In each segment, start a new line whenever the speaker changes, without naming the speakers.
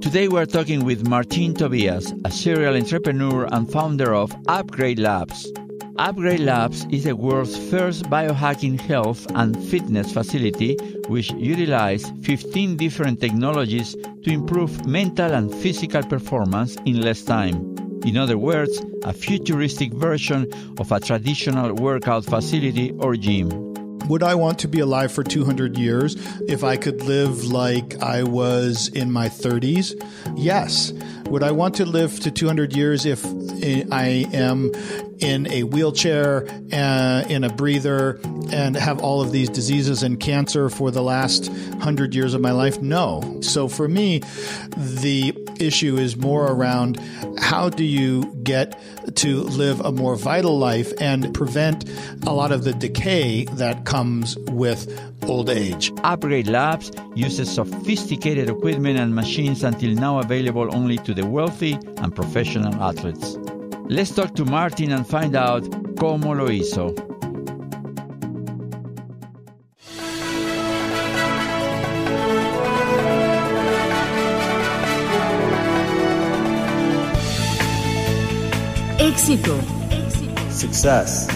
Today we're talking with Martin Tobias, a serial entrepreneur and founder of Upgrade Labs. Upgrade Labs is the world's first biohacking health and fitness facility which utilizes 15 different technologies to improve mental and physical performance in less time. In other words, a futuristic version of a traditional workout facility or gym.
Would I want to be alive for 200 years if I could live like I was in my 30s? Yes. Would I want to live to 200 years if I am in a wheelchair, in a breather, and have all of these diseases and cancer for the last 100 years of my life? No. So for me, the issue is more around how do you get to live a more vital life and prevent a lot of the decay that comes with old age.
Upgrade Labs uses sophisticated equipment and machines until now available only to the wealthy and professional athletes. Let's talk to Martin and find out Como Lo Hizo.
Éxito.
Success.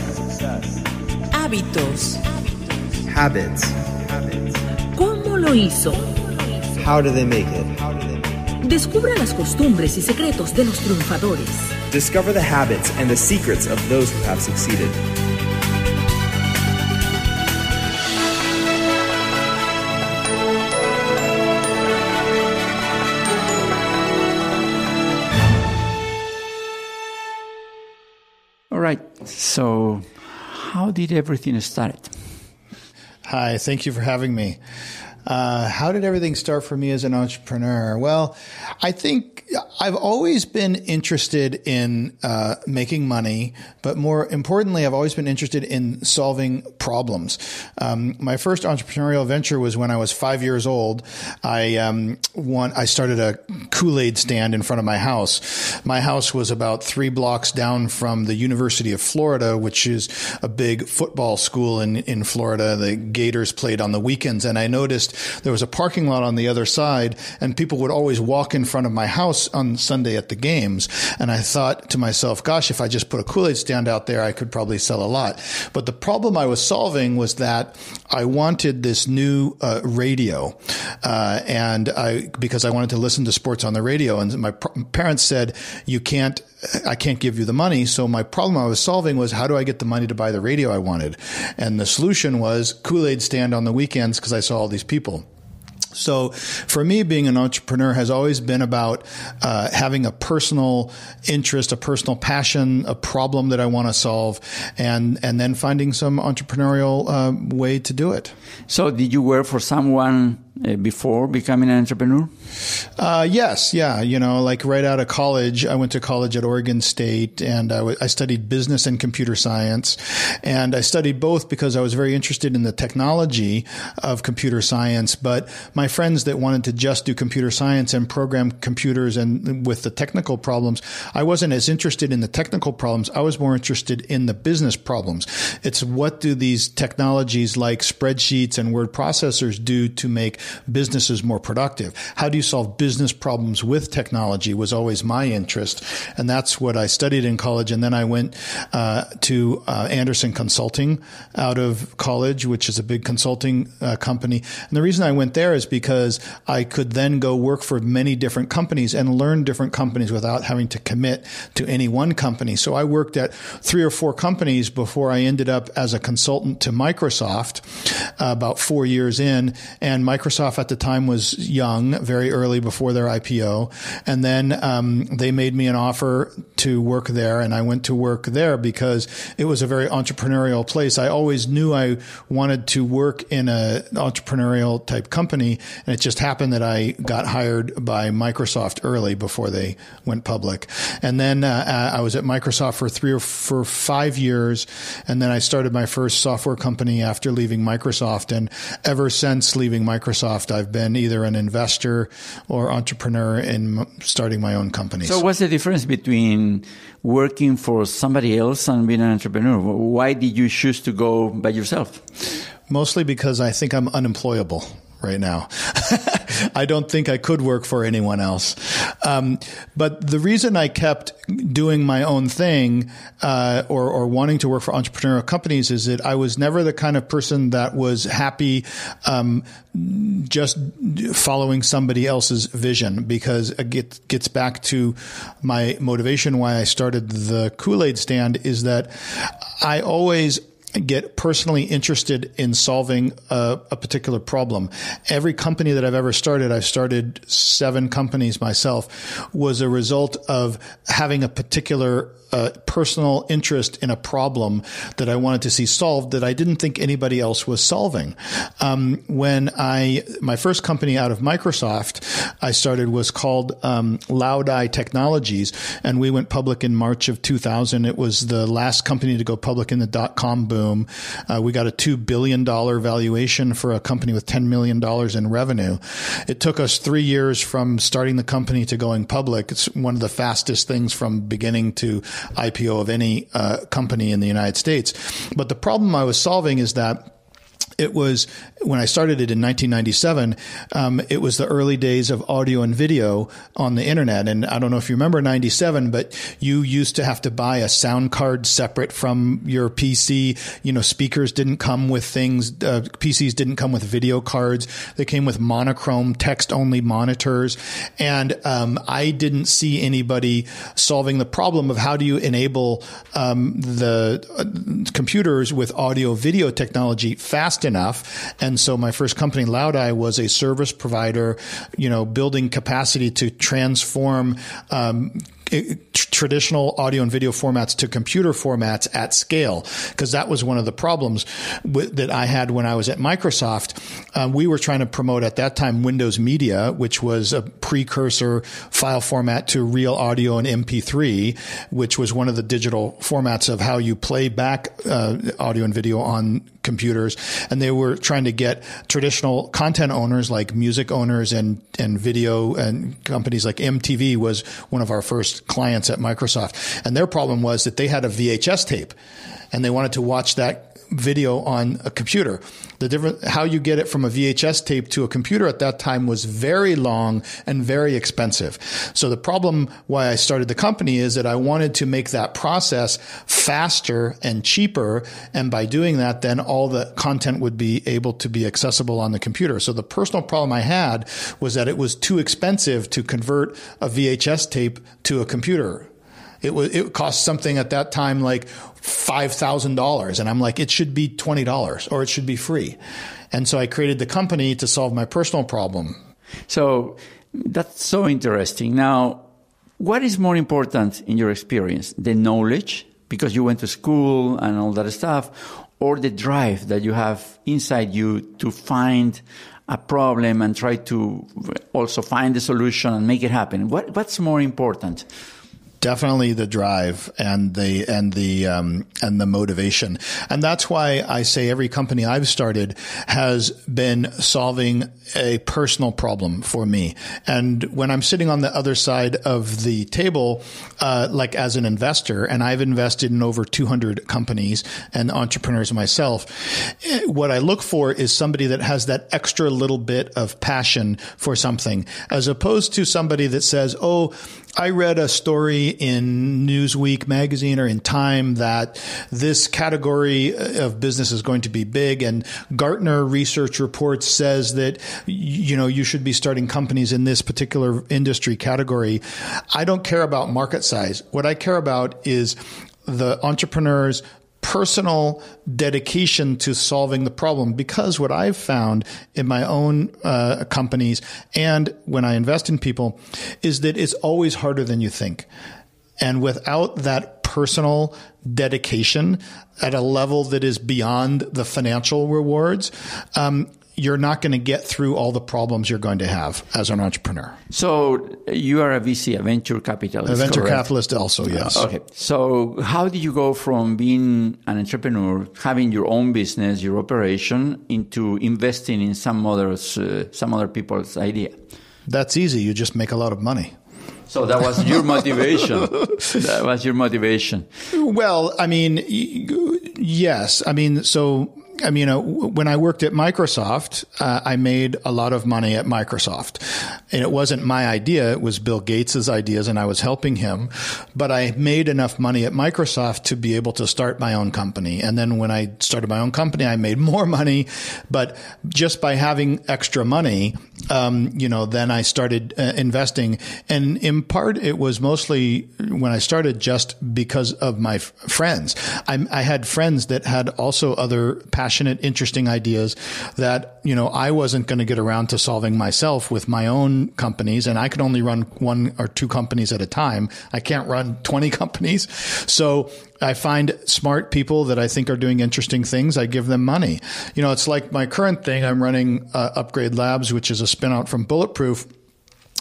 Hábitos.
Habits.
¿Cómo lo hizo?
How do they make it?
Descubra las costumbres y secretos de los triunfadores.
Discover the habits and the secrets of those who have succeeded.
All right, so how did everything start?
Hi, thank you for having me. How did everything start for me as an entrepreneur? Well, I think I've always been interested in making money, but more importantly, I've always been interested in solving problems. My first entrepreneurial venture was when I was 5 years old. I started a Kool-Aid stand in front of my house. My house was about 3 blocks down from the University of Florida, which is a big football school in Florida. The Gators played on the weekends, and I noticed there was a parking lot on the other side, and people would always walk in front of my house on Sunday at the games. And I thought to myself, gosh, if I just put a Kool-Aid stand out there, I could probably sell a lot. But the problem I was solving was that I wanted this new radio, because I wanted to listen to sports on the radio. And my parents said, I can't give you the money. So my problem I was solving was, how do I get the money to buy the radio I wanted? And the solution was Kool-Aid stand on the weekends, because I saw all these people. So for me, being an entrepreneur has always been about having a personal interest, a personal passion, a problem that I want to solve, and then finding some entrepreneurial way to do it.
So did you work for someone before becoming an entrepreneur?
Yes. Yeah. Like right out of college, I went to college at Oregon State, and I studied business and computer science. And I studied both because I was very interested in the technology of computer science. But my friends that wanted to just do computer science and program computers and with the technical problems, I wasn't as interested in the technical problems. I was more interested in the business problems. It's what do these technologies like spreadsheets and word processors do to make businesses more productive? How do you solve business problems with technology was always my interest. And that's what I studied in college. And then I went to Anderson Consulting out of college, which is a big consulting company. And the reason I went there is because I could then go work for many different companies and learn different companies without having to commit to any one company. So I worked at 3 or 4 companies before I ended up as a consultant to Microsoft about 4 years in. And Microsoft at the time was young, very early before their IPO. And then they made me an offer to work there, and I went to work there because it was a very entrepreneurial place. I always knew I wanted to work in an entrepreneurial type company, and it just happened that I got hired by Microsoft early before they went public. And then I was at Microsoft for 5 years, and then I started my first software company after leaving Microsoft. And ever since leaving Microsoft, I've been either an investor or entrepreneur in starting my own companies.
So what's the difference between working for somebody else and being an entrepreneur? Why did you choose to go by yourself?
Mostly because I think I'm unemployable. right now. I don't think I could work for anyone else. But the reason I kept doing my own thing, or wanting to work for entrepreneurial companies is that I was never the kind of person that was happy, just following somebody else's vision, because it gets back to my motivation why I started the Kool-Aid stand is that I always get personally interested in solving a particular problem. Every company that I've ever started, I've started 7 companies myself, was a result of having a particular personal interest in a problem that I wanted to see solved that I didn't think anybody else was solving. When my first company out of Microsoft I started was called Loudeye Technologies, and we went public in March of 2000. It was the last company to go public in the .com boom. We got a $2 billion valuation for a company with $10 million in revenue. It took us 3 years from starting the company to going public. It's one of the fastest things from beginning to IPO of any company in the United States. But the problem I was solving is that it was, when I started it in 1997, it was the early days of audio and video on the internet. And I don't know if you remember 97, but you used to have to buy a sound card separate from your PC. You know, speakers didn't come with things. PCs didn't come with video cards. They came with monochrome text-only monitors. And I didn't see anybody solving the problem of how do you enable the computers with audio-video technology fast enough. And so my first company, Loudeye, was a service provider, building capacity to transform traditional audio and video formats to computer formats at scale, because that was one of the problems that I had when I was at Microsoft. We were trying to promote at that time Windows Media, which was a precursor file format to Real Audio and MP3, which was one of the digital formats of how you play back audio and video on computers. And they were trying to get traditional content owners like music owners and video, and companies like MTV was one of our first clients at Microsoft. And their problem was that they had a VHS tape and they wanted to watch that video on a computer. How you get it from a VHS tape to a computer at that time was very long and very expensive. So the problem why I started the company is that I wanted to make that process faster and cheaper. And by doing that, then all the content would be able to be accessible on the computer. So the personal problem I had was that it was too expensive to convert a VHS tape to a computer. It cost something at that time like $5,000. And I'm like, it should be $20 or it should be free. And so I created the company to solve my personal problem.
So that's so interesting. Now, what is more important in your experience? The knowledge, because you went to school and all that stuff, or the drive that you have inside you to find a problem and try to also find the solution and make it happen? What's more important?
Definitely the drive and the motivation. And that's why I say every company I've started has been solving a personal problem for me. And when I'm sitting on the other side of the table, like as an investor, and I've invested in over 200 companies and entrepreneurs myself, what I look for is somebody that has that extra little bit of passion for something, as opposed to somebody that says, oh, I read a story in Newsweek magazine or in Time that this category of business is going to be big, and Gartner research reports says that, you should be starting companies in this particular industry category. I don't care about market size. What I care about is the entrepreneur's personal dedication to solving the problem, because what I've found in my own companies and when I invest in people is that it's always harder than you think. And without that personal dedication at a level that is beyond the financial rewards, you're not going to get through all the problems you're going to have as an entrepreneur.
So you are a VC, a venture capitalist.
A venture
correct?
Capitalist also, yes.
Okay. So how did you go from being an entrepreneur, having your own business, your operation, into investing in some other people's idea?
That's easy. You just make a lot of money.
So that was your motivation. That was your motivation.
Well, I mean, yes. I mean, so I mean, when I worked at Microsoft, I made a lot of money at Microsoft. And it wasn't my idea. It was Bill Gates's ideas, and I was helping him. But I made enough money at Microsoft to be able to start my own company. And then when I started my own company, I made more money. But just by having extra money, then I started investing. And in part, it was mostly when I started just because of my friends. I had friends that had also other passionate, interesting ideas that, I wasn't going to get around to solving myself with my own companies. And I could only run 1 or 2 companies at a time. I can't run 20 companies. So I find smart people that I think are doing interesting things. I give them money. It's like my current thing. I'm running Upgrade Labs, which is a spin out from Bulletproof.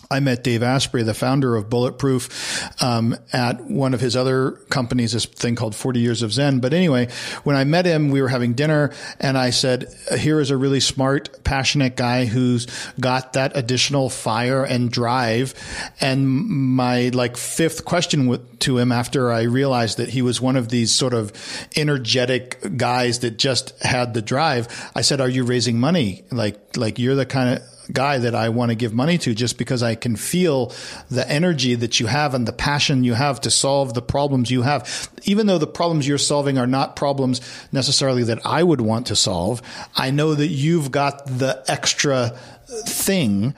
I met Dave Asprey, the founder of Bulletproof, at one of his other companies, this thing called 40 Years of Zen. But anyway, when I met him, we were having dinner, and I said, here is a really smart, passionate guy who's got that additional fire and drive. And my 5th question to him after I realized that he was one of these sort of energetic guys that just had the drive, I said, are you raising money? Like you're the kind of guy that I want to give money to, just because I can feel the energy that you have and the passion you have to solve the problems you have. Even though the problems you're solving are not problems necessarily that I would want to solve, I know that you've got the extra thing.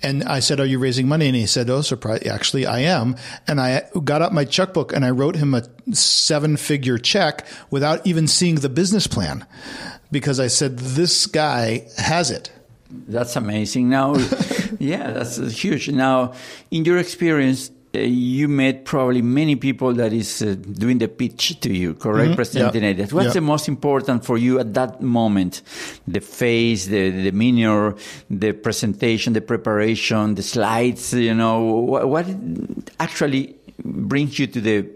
And I said, are you raising money? And he said, oh, surprise. Actually, I am. And I got out my checkbook and I wrote him a 7-figure check without even seeing the business plan, because I said, this guy has it.
That's amazing. Now, yeah, that's huge. Now, in your experience, you met probably many people that is doing the pitch to you, correct? Mm-hmm. Presenting ideas. What's the most important for you at that moment? The face, the demeanor, the presentation, the preparation, the slides, what actually brings you to the,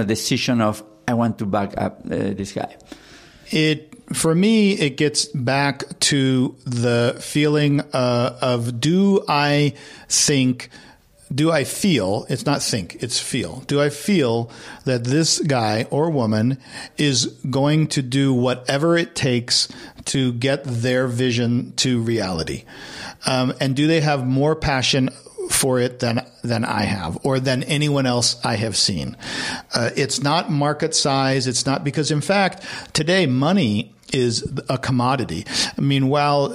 decision of, I want to back up this guy?
For me, it gets back to the feeling of do I feel, it's not think, it's feel. Do I feel that this guy or woman is going to do whatever it takes to get their vision to reality? And do they have more passion for it than I have, or than anyone else I have seen? It's not market size. It's not, because in fact, today money is a commodity. I mean, while,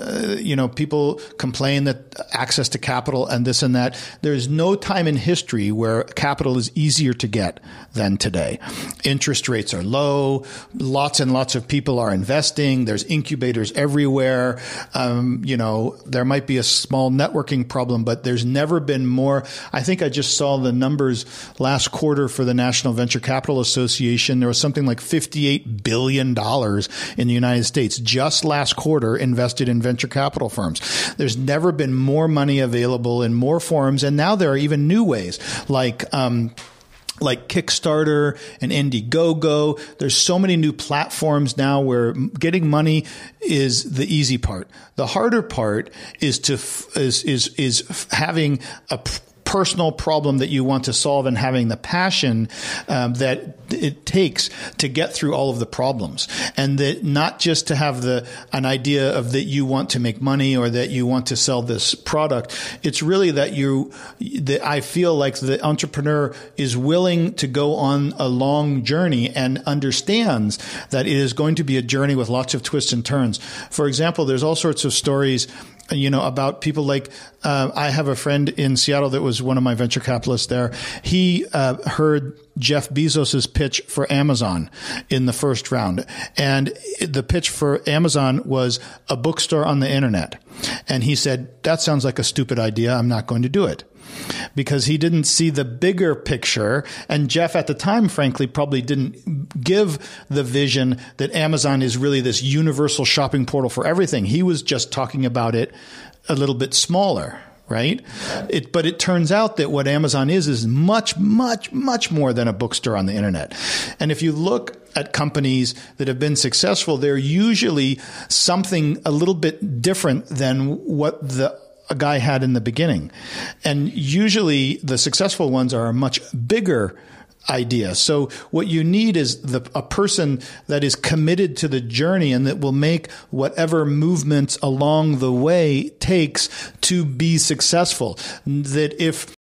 people complain that access to capital and this and that, there's no time in history where capital is easier to get than today. Interest rates are low. Lots and lots of people are investing. There's incubators everywhere. There might be a small networking problem, but there's never been more. I think I just saw the numbers last quarter for the National Venture Capital Association. There was something like $58 billion in the United States just last quarter invested in venture capital firms. There's never been more money available in more forms. And now there are even new ways like Kickstarter and Indiegogo. There's so many new platforms now where getting money is the easy part. The harder part is having a personal problem that you want to solve and having the passion that it takes to get through all of the problems, and that not just to have an idea of that you want to make money or that you want to sell this product. It's really that I feel like the entrepreneur is willing to go on a long journey and understands that it is going to be a journey with lots of twists and turns. For example, there's all sorts of stories about people like, I have a friend in Seattle that was one of my venture capitalists there. He heard Jeff Bezos's pitch for Amazon in the first round. And the pitch for Amazon was a bookstore on the internet. And he said, that sounds like a stupid idea. I'm not going to do it. Because he didn't see the bigger picture. And Jeff at the time, frankly, probably didn't give the vision that Amazon is really this universal shopping portal for everything. He was just talking about it a little bit smaller, right? But it turns out that what Amazon is much, much, much more than a bookstore on the internet. And if you look at companies that have been successful, they're usually something a little bit different than what a guy had in the beginning. And usually the successful ones are a much bigger idea. So what you need is a person that is committed to the journey and that will make whatever movements along the way takes to be successful. That if